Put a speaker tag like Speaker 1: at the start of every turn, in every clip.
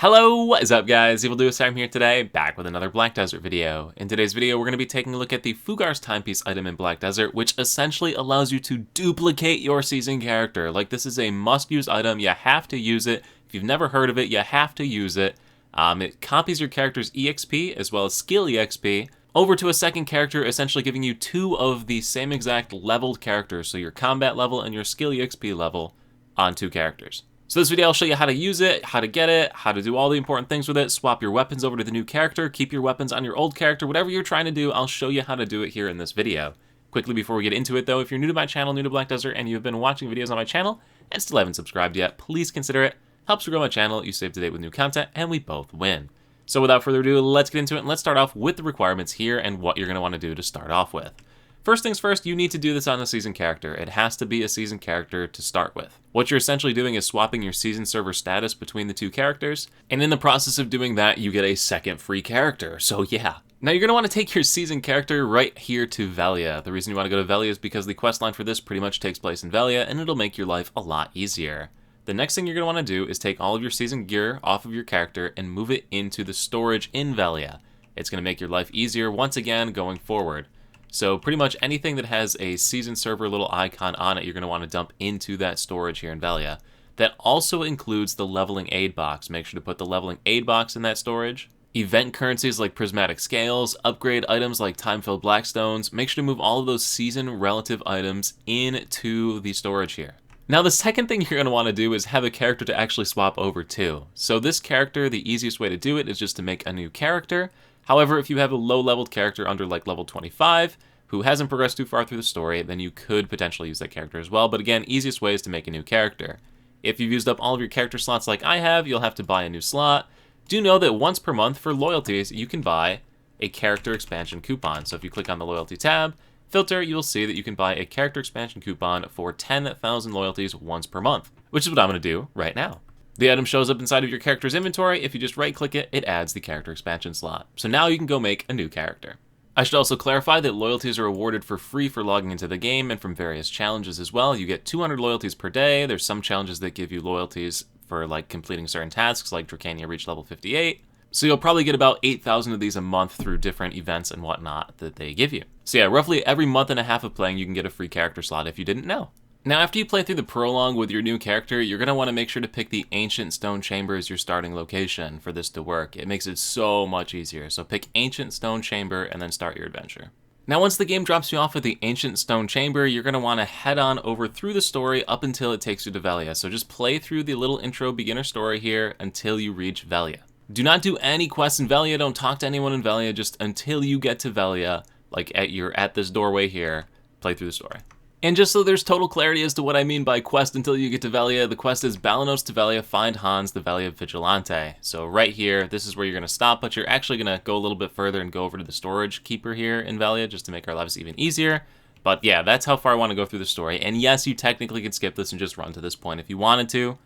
Speaker 1: Hello, what is up guys? I'm here today, back with another Black Desert video. In today's video, we're going to be taking a look at the Fughar's timepiece item in Black Desert, which essentially allows you to duplicate your season character. Like, this is a must-use item, you have to use it. If you've never heard of it, you have to use it. It copies your character's EXP, as well as skill EXP, over to a second character, essentially giving you two of the same exact leveled characters, so your combat level and your skill EXP level on two characters. So this video I'll show you how to use it, how to get it, how to do all the important things with it, swap your weapons over to the new character, keep your weapons on your old character, whatever you're trying to do, I'll show you how to do it here in this video. Quickly before we get into it though, if you're new to my channel, new to Black Desert, and you've been watching videos on my channel and still haven't subscribed yet, please consider it. Helps grow my channel, you stay up to date with new content, and we both win. So without further ado, let's get into it and let's start off with the requirements here and what you're going to want to do to start off with. First things first, you need to do this on a season character. It has to be a season character to start with. What you're essentially doing is swapping your season server status between the two characters, and in the process of doing that, you get a second free character, so yeah. Now you're going to want to take your season character right here to Velia. The reason you want to go to Velia is because the questline for this pretty much takes place in Velia, and it'll make your life a lot easier. The next thing you're going to want to do is take all of your season gear off of your character and move it into the storage in Velia. It's going to make your life easier once again going forward. So pretty much anything that has a season server little icon on it, you're going to want to dump into that storage here in Velia. That also includes the leveling aid box. Make sure to put the leveling aid box in that storage. Event currencies like prismatic scales, upgrade items like time-filled blackstones. Make sure to move all of those season relative items into the storage here. Now the second thing you're going to want to do is have a character to actually swap over to. So this character, the easiest way to do it is just to make a new character. However, if you have a low-leveled character under like level 25 who hasn't progressed too far through the story, then you could potentially use that character as well. But again, easiest way is to make a new character. If you've used up all of your character slots like I have, you'll have to buy a new slot. Do know that once per month for loyalties, you can buy a character expansion coupon. So if you click on the loyalty tab, filter, you'll see that you can buy a character expansion coupon for 10,000 loyalties once per month, which is what I'm going to do right now. The item shows up inside of your character's inventory. If you just right-click it, it adds the character expansion slot. So now you can go make a new character. I should also clarify that loyalties are awarded for free for logging into the game and from various challenges as well. You get 200 loyalties per day. There's some challenges that give you loyalties for like completing certain tasks, like Dracania reach level 58. So you'll probably get about 8,000 of these a month through different events and whatnot that they give you. So yeah, roughly every month and a half of playing, you can get a free character slot if you didn't know. Now, after you play through the prologue with your new character, you're going to want to make sure to pick the Ancient Stone Chamber as your starting location for this to work. It makes it so much easier. So pick Ancient Stone Chamber and then start your adventure. Now, once the game drops you off at the Ancient Stone Chamber, you're going to want to head on over through the story up until it takes you to Velia. So just play through the little intro beginner story here until you reach Velia. Do not do any quests in Velia. Don't talk to anyone in Velia. Just until you get to Velia, like you're at this doorway here, play through the story. And just so there's total clarity as to what I mean by quest until you get to Velia, the quest is Balanos to Velia, find Hans, the Velia Vigilante. So right here, this is where you're going to stop, but you're actually going to go a little bit further and go over to the storage keeper here in Velia just to make our lives even easier. But yeah, that's how far I want to go through the story. And yes, you technically could skip this and just run to this point if you wanted to.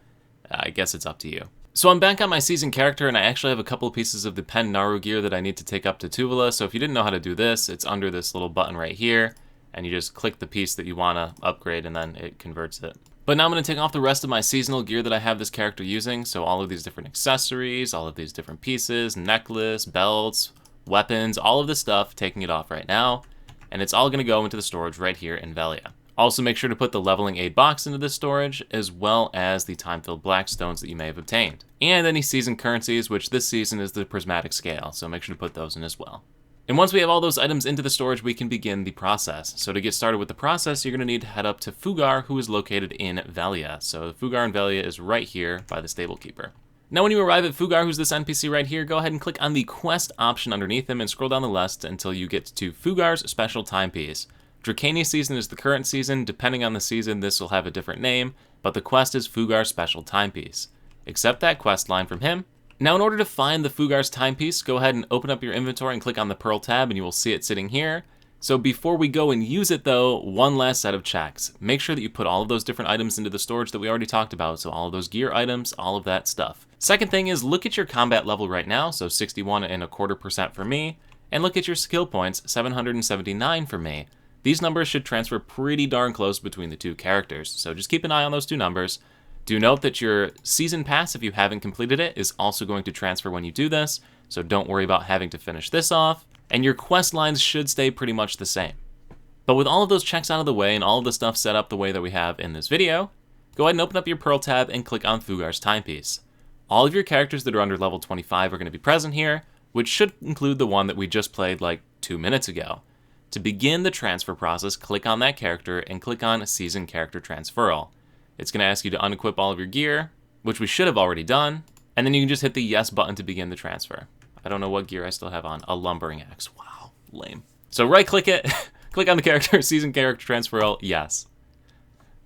Speaker 1: I guess it's up to you. So I'm back on my season character, and I actually have a couple of pieces of the Pen Naru gear that I need to take up to Tuvala. So if you didn't know how to do this, it's under this little button right here. And you just click the piece that you want to upgrade and then it converts it. But now I'm going to take off the rest of my seasonal gear that I have this character using. So all of these different accessories, all of these different pieces, necklace, belts, weapons, all of this stuff, taking it off right now. And it's all going to go into the storage right here in Velia. Also make sure to put the leveling aid box into this storage, as well as the time-filled blackstones that you may have obtained. And any season currencies, which this season is the prismatic scale, so make sure to put those in as well. And once we have all those items into the storage, we can begin the process. So to get started with the process, you're going to need to head up to Fughar, who is located in Velia. So Fughar in Velia is right here by the stable keeper. Now when you arrive at Fughar, who's this NPC right here, go ahead and click on the quest option underneath him and scroll down the list until you get to Fughar's special timepiece. Dracania season is the current season. Depending on the season, this will have a different name, but the quest is Fughar's special timepiece. Accept that quest line from him. Now in order to find the Fughar's timepiece, go ahead and open up your inventory and click on the Pearl tab and you will see it sitting here. So before we go and use it though, one last set of checks. Make sure that you put all of those different items into the storage that we already talked about, so all of those gear items, all of that stuff. Second thing is look at your combat level right now, so 61.25% for me, and look at your skill points, 779 for me. These numbers should transfer pretty darn close between the two characters, so just keep an eye on those two numbers. Do note that your season pass, if you haven't completed it, is also going to transfer when you do this, so don't worry about having to finish this off, and your quest lines should stay pretty much the same. But with all of those checks out of the way and all of the stuff set up the way that we have in this video, go ahead and open up your Pearl tab and click on Fughar's timepiece. All of your characters that are under level 25 are going to be present here, which should include the one that we just played like 2 minutes ago. To begin the transfer process, click on that character and click on Season Character Transferal. It's going to ask you to unequip all of your gear, which we should have already done, and then you can just hit the yes button to begin the transfer. I don't know what gear I still have on. A lumbering axe. Wow, lame. So right click it, click on the character, Season Character Transferal, yes.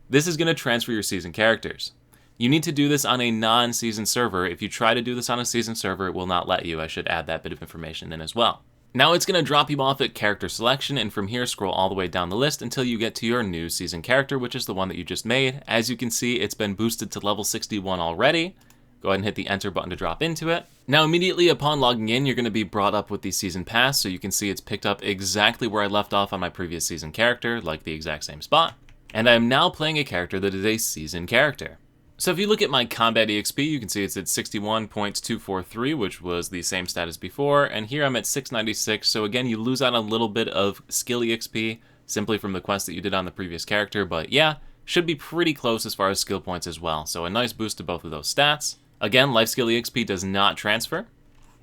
Speaker 1: This is going to transfer your season characters. You need to do this on a non-season server. If you try to do this on a season server, it will not let you. I should add that bit of information in as well. Now it's going to drop you off at character selection, and from here scroll all the way down the list until you get to your new season character, which is the one that you just made. As you can see, it's been boosted to level 61 already. Go ahead and hit the enter button to drop into it. Now immediately upon logging in, you're going to be brought up with the season pass, so you can see it's picked up exactly where I left off on my previous season character, like the exact same spot. And I am now playing a character that is a season character. So if you look at my combat EXP, you can see it's at 61.243, which was the same stat as before, and here I'm at 696, so again, you lose out a little bit of skill EXP simply from the quest that you did on the previous character, but yeah, should be pretty close as far as skill points as well, so a nice boost to both of those stats. Again, life skill EXP does not transfer,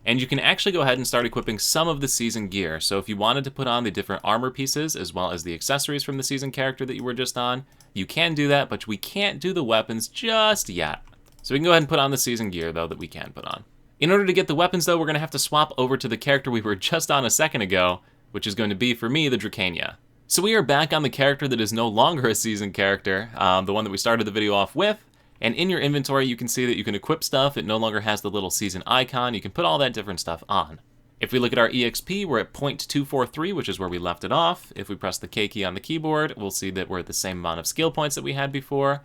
Speaker 1: and you can actually go ahead and start equipping some of the season gear, so if you wanted to put on the different armor pieces as well as the accessories from the season character that you were just on, you can do that, but we can't do the weapons just yet. So we can go ahead and put on the season gear, though, that we can put on. In order to get the weapons, though, we're going to have to swap over to the character we were just on a second ago, which is going to be, for me, the Dracania. So we are back on the character that is no longer a season character, the one that we started the video off with, and in your inventory, you can see that you can equip stuff. It no longer has the little season icon. You can put all that different stuff on. If we look at our EXP, we're at 0.243, which is where we left it off. If we press the K key on the keyboard, we'll see that we're at the same amount of skill points that we had before.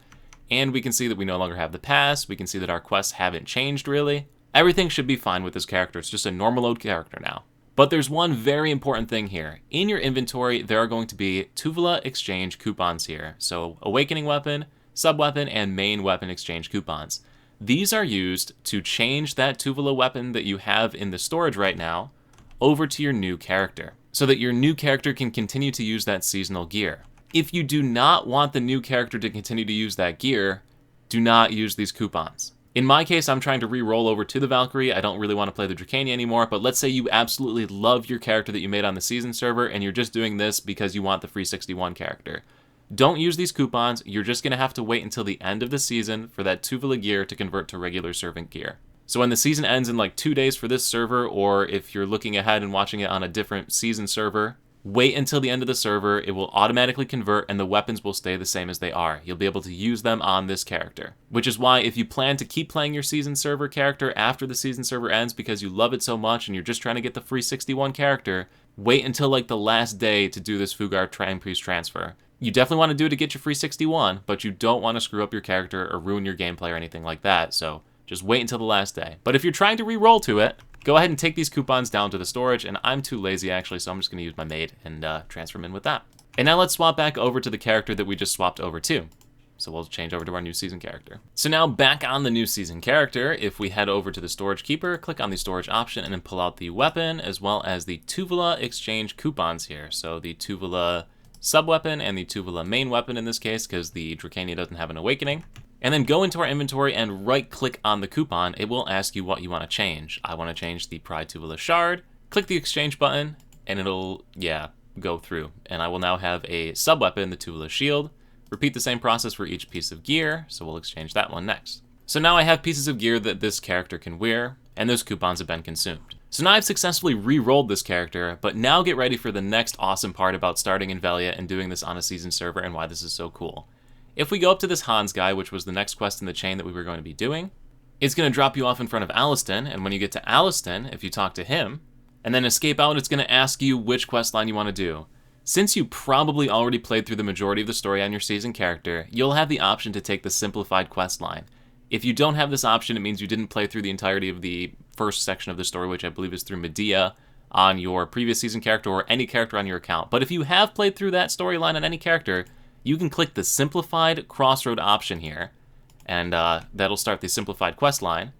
Speaker 1: And we can see that we no longer have the pass. We can see that our quests haven't changed, really. Everything should be fine with this character. It's just a normal load character now. But there's one very important thing here. In your inventory, there are going to be Tuvala exchange coupons here. So Awakening Weapon, Sub-Weapon, and Main Weapon exchange coupons. These are used to change that Tuvala weapon that you have in the storage right now over to your new character, so that your new character can continue to use that seasonal gear. If you do not want the new character to continue to use that gear, do not use these coupons. In my case, I'm trying to re-roll over to the Valkyrie. I don't really want to play the Dracania anymore, but let's say you absolutely love your character that you made on the season server, and you're just doing this because you want the free 61 character. Don't use these coupons. You're just going to have to wait until the end of the season for that Tuvala gear to convert to regular servant gear. So when the season ends in like 2 days for this server, or if you're looking ahead and watching it on a different season server, wait until the end of the server. It will automatically convert and the weapons will stay the same as they are. You'll be able to use them on this character. Which is why if you plan to keep playing your season server character after the season server ends because you love it so much and you're just trying to get the free 61 character, wait until like the last day to do this Fughar timepiece transfer. You definitely want to do it to get your free 61, but you don't want to screw up your character or ruin your gameplay or anything like that, so just wait until the last day. But if you're trying to re-roll to it, go ahead and take these coupons down to the storage, and I'm too lazy actually, so I'm just going to use my maid and transfer them in with that. And now let's swap back over to the character that we just swapped over to. So we'll change over to our new season character. So now back on the new season character, if we head over to the storage keeper, click on the storage option and then pull out the weapon as well as the Tuvala exchange coupons here. So the Tuvala sub-weapon and the Tuvala main weapon in this case, because the Dracania doesn't have an awakening. And then go into our inventory and right-click on the coupon. It will ask you what you want to change. I want to change the Pride Tuvala Shard. Click the exchange button, and it'll, go through. And I will now have a sub-weapon, the Tuvala Shield. Repeat the same process for each piece of gear, so we'll exchange that one next. So now I have pieces of gear that this character can wear, and those coupons have been consumed. So now I've successfully re-rolled this character, but now get ready for the next awesome part about starting in Velia and doing this on a season server and why this is so cool. If we go up to this Hans guy, which was the next quest in the chain that we were going to be doing, it's going to drop you off in front of Aliston, and when you get to Aliston, if you talk to him, and then escape out, it's going to ask you which quest line you want to do. Since you probably already played through the majority of the story on your season character, you'll have the option to take the simplified quest line. If you don't have this option, it means you didn't play through the entirety of the first section of the story, which I believe is through Medea on your previous season character or any character on your account. But if you have played through that storyline on any character, you can click the simplified crossroad option here, and that'll start the simplified quest line,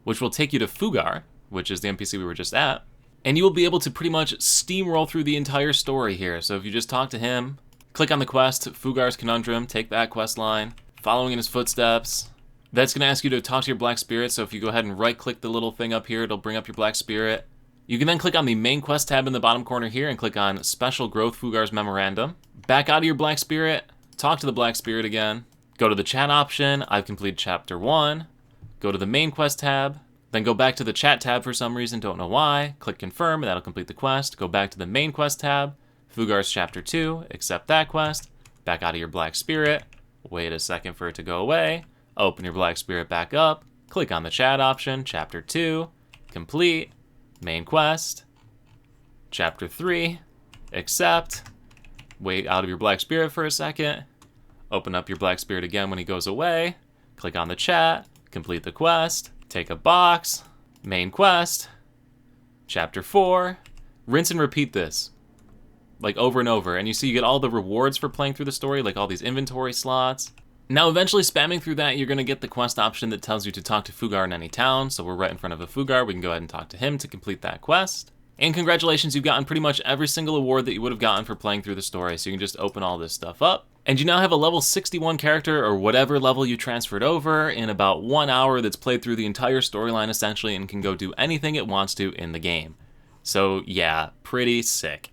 Speaker 1: which will take you to Fughar, which is the NPC we were just at, and you will be able to pretty much steamroll through the entire story here. So if you just talk to him, click on the quest, Fughar's Conundrum, take that quest line, following in his footsteps. That's going to ask you to talk to your Black Spirit, so if you go ahead and right-click the little thing up here, it'll bring up your Black Spirit. You can then click on the main quest tab in the bottom corner here and click on Special Growth Fughar's Memorandum. Back out of your Black Spirit, talk to the Black Spirit again, go to the chat option, I've completed Chapter 1, go to the main quest tab, then go back to the chat tab for some reason, don't know why, click Confirm, and that'll complete the quest, go back to the main quest tab, Fughar's Chapter 2, accept that quest, back out of your Black Spirit, wait a second for it to go away, open your Black Spirit back up, click on the chat option, Chapter 2, complete, main quest, Chapter 3, accept, wait out of your Black Spirit for a second, open up your Black Spirit again when he goes away, click on the chat, complete the quest, take a box, main quest, Chapter 4, rinse and repeat this, like over and over, and you see you get all the rewards for playing through the story, like all these inventory slots. Now, eventually, spamming through that, you're going to get the quest option that tells you to talk to Fughar in any town, so we're right in front of a Fughar. We can go ahead and talk to him to complete that quest. And congratulations, you've gotten pretty much every single award that you would have gotten for playing through the story, so you can just open all this stuff up. And you now have a level 61 character, or whatever level you transferred over, in about 1 hour that's played through the entire storyline, essentially, and can go do anything it wants to in the game. So, yeah, pretty sick.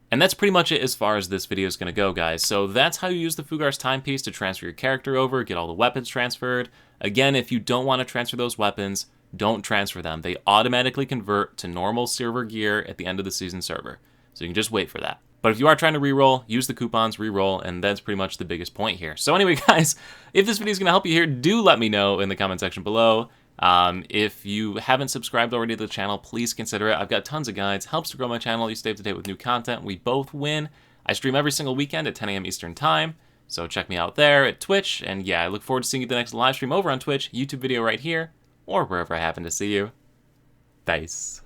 Speaker 1: And that's pretty much it as far as this video is going to go, guys. So that's how you use the Fughar's Timepiece to transfer your character over, get all the weapons transferred. Again, if you don't want to transfer those weapons, don't transfer them. They automatically convert to normal silver gear at the end of the season server. So you can just wait for that. But if you are trying to reroll, use the coupons, reroll, and that's pretty much the biggest point here. So anyway, guys, if this video is going to help you here, do let me know in the comment section below. If you haven't subscribed already to the channel, please consider it. I've got tons of guides, helps to grow my channel. You stay up to date with new content. We both win. I stream every single weekend at 10 a.m. Eastern Time, so check me out there at Twitch. And yeah, I look forward to seeing you at the next live stream over on Twitch, YouTube video right here, or wherever I happen to see you. Peace.